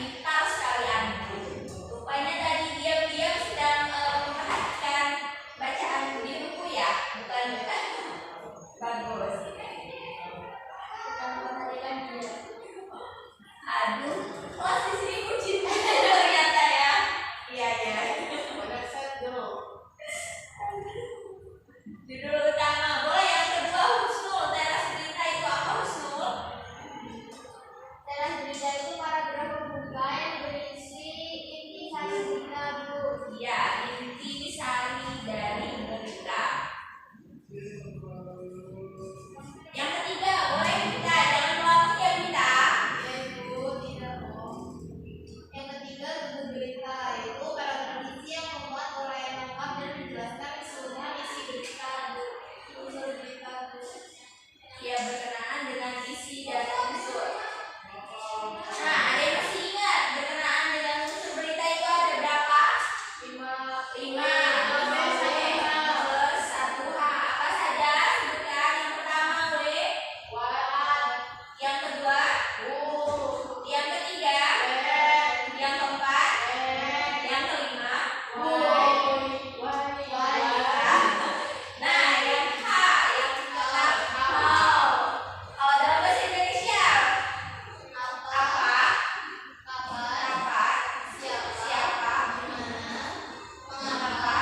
pintar sekali Andi. Rupanya tadi diam-diam sedang memperhatikan bacaan di buku ya, bukan? Bagus. Aduh, kelas di sini bucin ternyata ya. Iya ya. Judul utama boleh, yang kedua Husnul. Teras berita itu apa Husnul? Teras berita itu paragraf pembuka yang berisi inti sari berita, Bu. Ya, inti sari dari berita. Yang ketiga boleh Bita, jangan melawak ya Bita. Ya Ibu, tidak kok. Yang ketiga tubuh berita itu paragraf isi yang memuat uraian lengkap dan menjelaskan keseluruhan isi berita, Bu. Unsur berita, Bu. Ya, berkenaan dengan isi dan unsur. Nah, ada yang masih ingat berkenaan dengan unsur berita itu ada berapa? 5. Plus 1H. Apa saja? Sebutkan. Yang pertama W. Yang kedua yang ketiga yang keempat yang kelima nah yang H yang keempat kalau dalam bahasa Indonesia apa siapa mengapa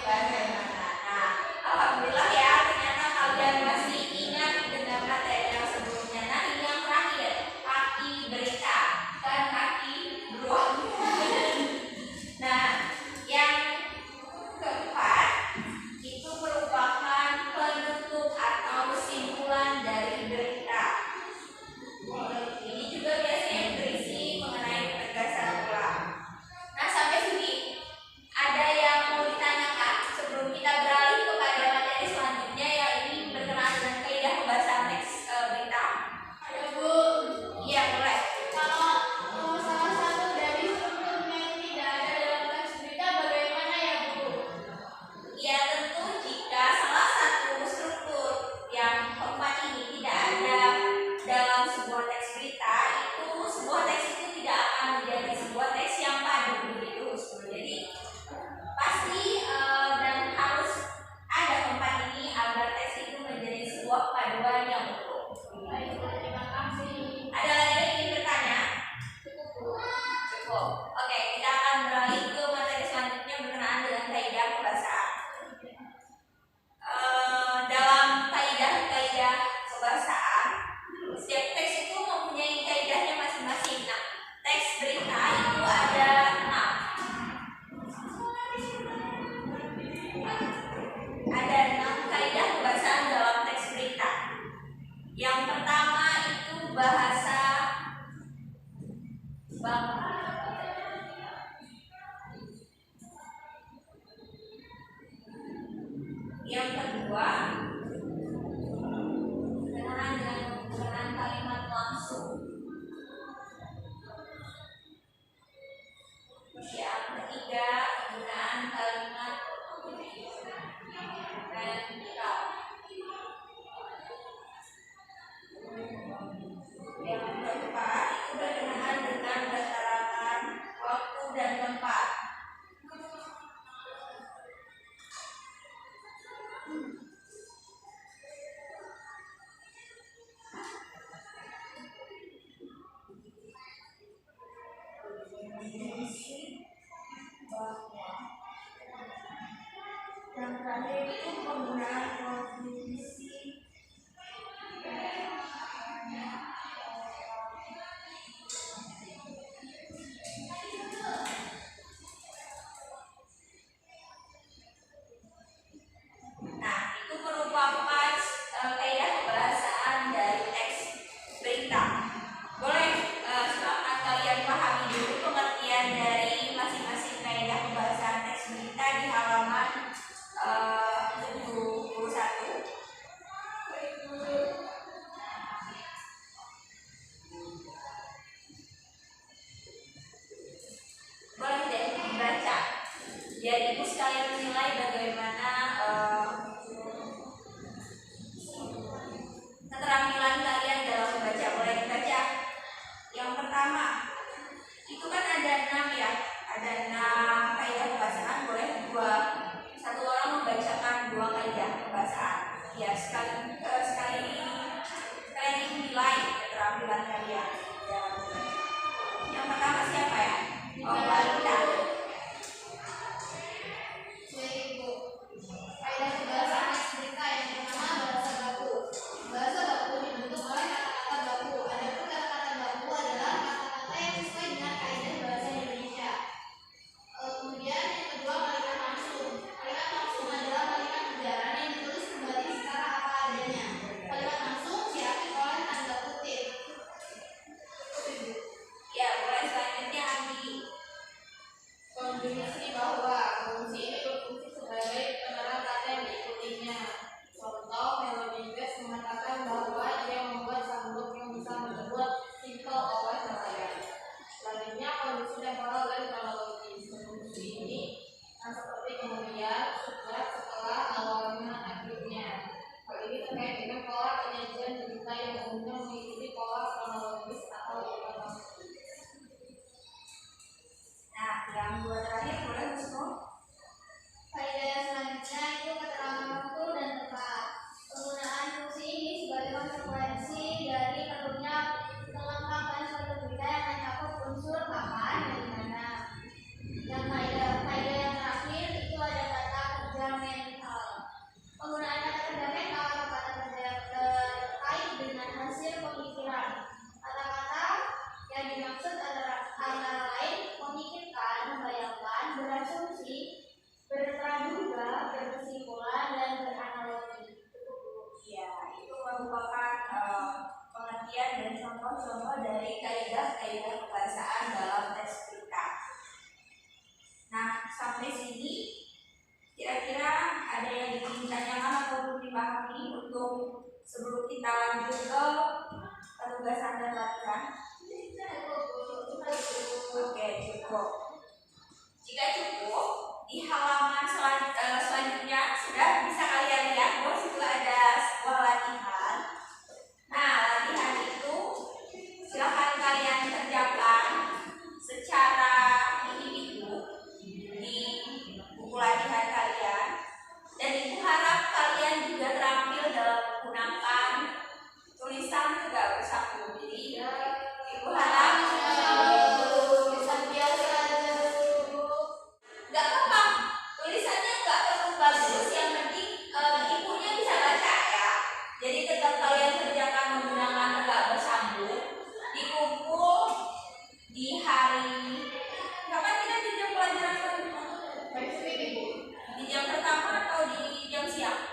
bagaimana. Nah, alhamdulillah ya, ternyata kalian masih ingat dengan materi yang sebelumnya. Nah, ini yang terakhir, kaki berita, kan kaki beruang. Nah, yang keempat itu merupakan penutup atau kesimpulan dari berita. Ini juga biasanya berisi mengenai penegasan ulang. Nah, sampai sini ada yang mau ditanyakan sebelum kita beralih kepada materi selanjutnya, yang ini berkenaan dengan kaidah pembahasan teks berita. Ada, Bu. Iya, boleh. Kalau salah satu dari strukturnya itu tidak ada dalam teks berita, bagaimana ya, Bu? Ya, tentu jika salah satu struktur yang keempat ini tidak ada dalam sebuah teks berita, itu sebuah teks itu tidak akan menjadi sebuah teks yang padu begitu. Jadi pasti dan harus ada keempat ini agar teks itu menjadi sebuah paduan yang utuh. Baik, Bu. Terima kasih. Ada lagi yang ingin bertanya? Cukup, Bu. Cukup. Oke, kita akan beralih ke materi selanjutnya berkenaan dengan kaidah pembahasaan. Dalam kaidah-kaidah pembahasaan, setiap teks itu mempunyai kaidahnya masing-masing. Nah, teks berita itu ada 6. Ada 6 kaidah pembahasaan dalam teks berita. Yang pertama itu bahasa bangsa. Yang kedua berkenaan dengan penggunaan kalimat langsung. Yang ketiga penggunaan kalimat vertikal. Yang keempat itu berkenaan dengan berdasarkan waktu dan tempat. Yang terakhir itu penggunaan kondisi. Nah, itu merupakan kaidah pembahasaan dari teks berita. Boleh silakan kalian pahami dulu pengertian dari masing-masing kaidah pembahasan teks berita di halaman 71. menyusun temporal dan kronologis. Menyusun ini seperti kemudian, setelah, awalnya, akhirnya. Hal ini terkait dengan pola penyajian berita yang umumnya mengikuti pola kronologis atau kronologis. Nah, yang dua terakhir boleh semua. Faedah yang selanjutnya itu keterangan waktu dan tempat. Penggunaan fungsi ini sebagai konsekuensi dari perlunya kelengkapan suatu berita yang mencakup unsur kapan dan di mana. Yang faedah yang terakhir itu ada kata kerja mental. Penggunaan kata kerja mental atau kata kerja yang terkait dengan hasil pemikiran. Kata-kata yang dimaksud antara lain memikirkan, membayangkan, berasumsi, berpraduga, berkesimpulan, dan beranalogi. Ya, itu merupakan pengertian dan contoh-contoh dari kaidah-kaidah kebahasaan dalam teks berita. Nah, sampai sini kira-kira ada yang ingin ditanyakan atau belum dipahami untuk sebelum kita lanjut ke penugasan dan latihan? Oke, cukup. Jika cukup, di halaman selanjutnya sudah bisa kalian lihat bahwa situ ada sebuah latihan. Nah, latihan itu silahkan kalian kerjakan secara individu di buku latihan kalian. Dan ibu harap kalian juga terampil dalam menggunakan tulisan tegak bersaku. Jadi ibu harap tulisan biasa aja. Gak apa-apa, tulisannya gak perlu bagus, yang penting ibunya bisa baca ya. Jadi tetap kalian kerjakan menggunakan tegak bersambung, dikumpul di hari kapan kita di jam pelajaran selanjutnya? Di jam pertama atau di jam siang?